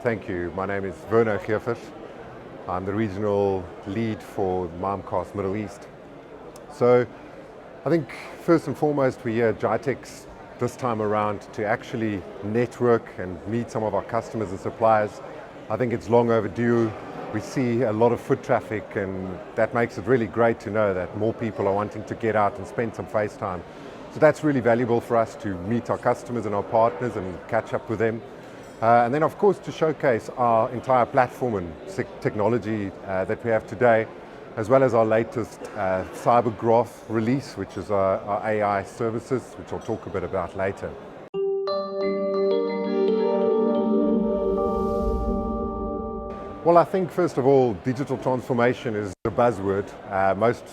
Thank you. My name is Werno Gevers. I'm the regional lead for Mimecast Middle East. So I think first and foremost we're here at GITEX this time around to actually network and meet some of our customers and suppliers. I think it's long overdue. We see a lot of foot traffic, and that makes it really great to know that more people are wanting to get out and spend some face time. So that's really valuable for us to meet our customers and our partners and catch up with them. And then of course to showcase our entire platform and technology that we have today, as well as our latest cyber growth release, which is our AI services, which I'll talk a bit about later. Well, I think first of all, digital transformation is a buzzword. Most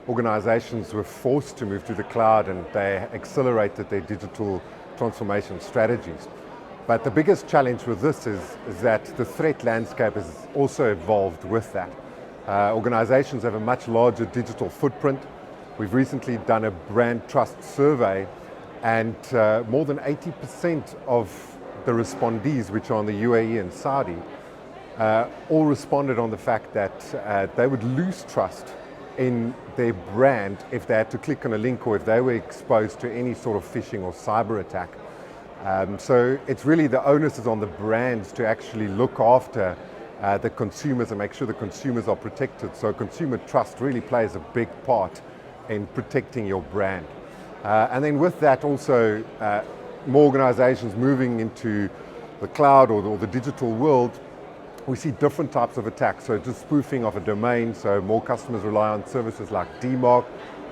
organizations were forced to move to the cloud, and they accelerated their digital transformation strategies. But the biggest challenge with this is that the threat landscape has also evolved with that. Organizations have a much larger digital footprint. We've recently done a brand trust survey, and more than 80% of the respondees, which are in the UAE and Saudi, all responded on the fact that they would lose trust in their brand if they had to click on a link or if they were exposed to any sort of phishing or cyber attack. So it's really the onus is on the brands to actually look after the consumers and make sure the consumers are protected. So consumer trust really plays a big part in protecting your brand. And then with that also, more organizations moving into the cloud or the digital world, we see different types of attacks. So just spoofing of a domain, so more customers rely on services like DMARC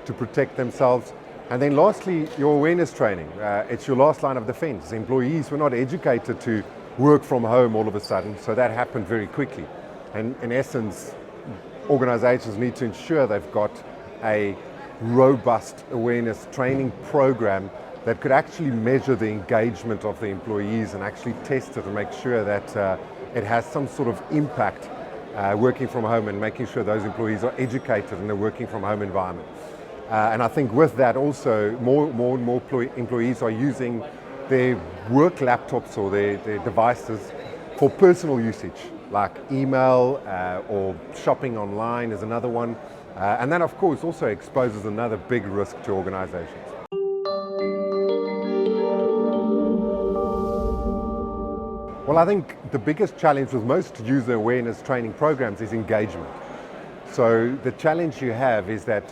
to protect themselves. And then lastly, your awareness training. It's your last line of defense. Employees were not educated to work from home all of a sudden, so that happened very quickly. And in essence, organizations need to ensure they've got a robust awareness training program that could actually measure the engagement of the employees and actually test it and make sure that it has some sort of impact working from home, and making sure those employees are educated in a working from home environment. And I think with that also, more and more employees are using their work laptops or their devices for personal usage, like email or shopping online is another one. And that of course also exposes another big risk to organizations. Well, I think the biggest challenge with most user awareness training programs is engagement. So the challenge you have is that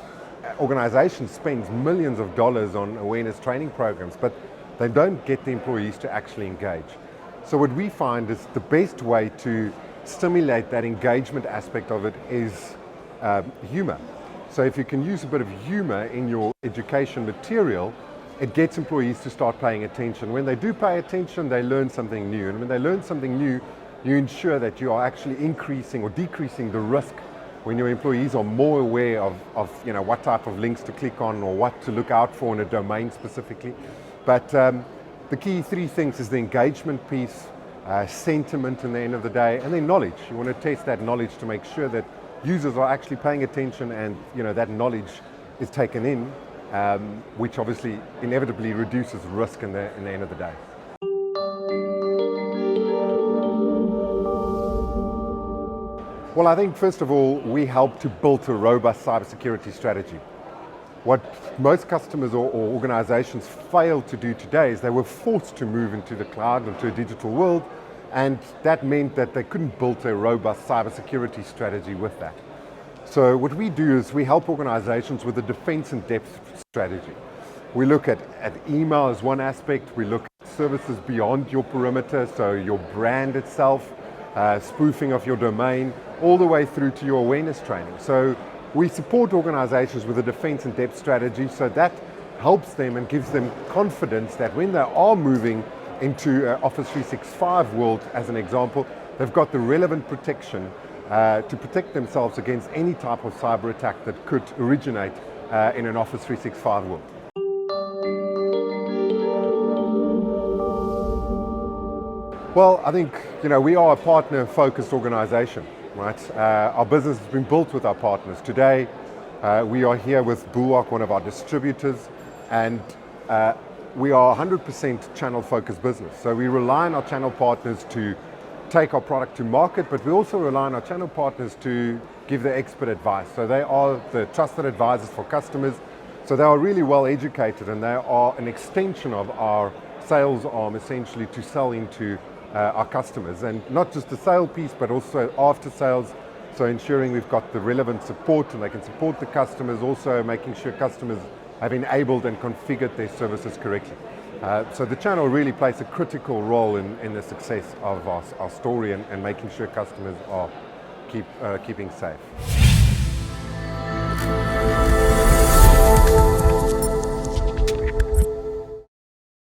organizations spend millions of dollars on awareness training programs, but they don't get the employees to actually engage. So what we find is the best way to stimulate that engagement aspect of it is humor. So if you can use a bit of humor in your education material, it gets employees to start paying attention. When they do pay attention, they learn something new. And when they learn something new, you ensure that you are actually increasing or decreasing the risk when your employees are more aware of what type of links to click on or what to look out for in a domain specifically. But the key three things is the engagement piece, sentiment in the end of the day, and then knowledge. You want to test that knowledge to make sure that users are actually paying attention and that knowledge is taken in, which obviously inevitably reduces risk in the end of the day. Well, I think first of all, we help to build a robust cybersecurity strategy. What most customers or organizations fail to do today is they were forced to move into the cloud, into a digital world, and that meant that they couldn't build a robust cybersecurity strategy with that. So what we do is we help organizations with a defense in depth strategy. We look at email as one aspect, we look at services beyond your perimeter, so your brand itself, spoofing of your domain, all the way through to your awareness training. So we support organizations with a defense in depth strategy, so that helps them and gives them confidence that when they are moving into Office 365 world, as an example, they've got the relevant protection to protect themselves against any type of cyber attack that could originate in an Office 365 world. Well, I think we are a partner-focused organization, right? Our business has been built with our partners. Today, we are here with Bulwark, one of our distributors, and we are 100% channel-focused business. So we rely on our channel partners to take our product to market, but we also rely on our channel partners to give the expert advice. So they are the trusted advisors for customers. So they are really well educated, and they are an extension of our sales arm, essentially, to sell into our customers. And not just the sale piece, but also after sales. So ensuring we've got the relevant support and they can support the customers, also making sure customers have enabled and configured their services correctly. So the channel really plays a critical role in the success of our story and making sure customers are keeping safe.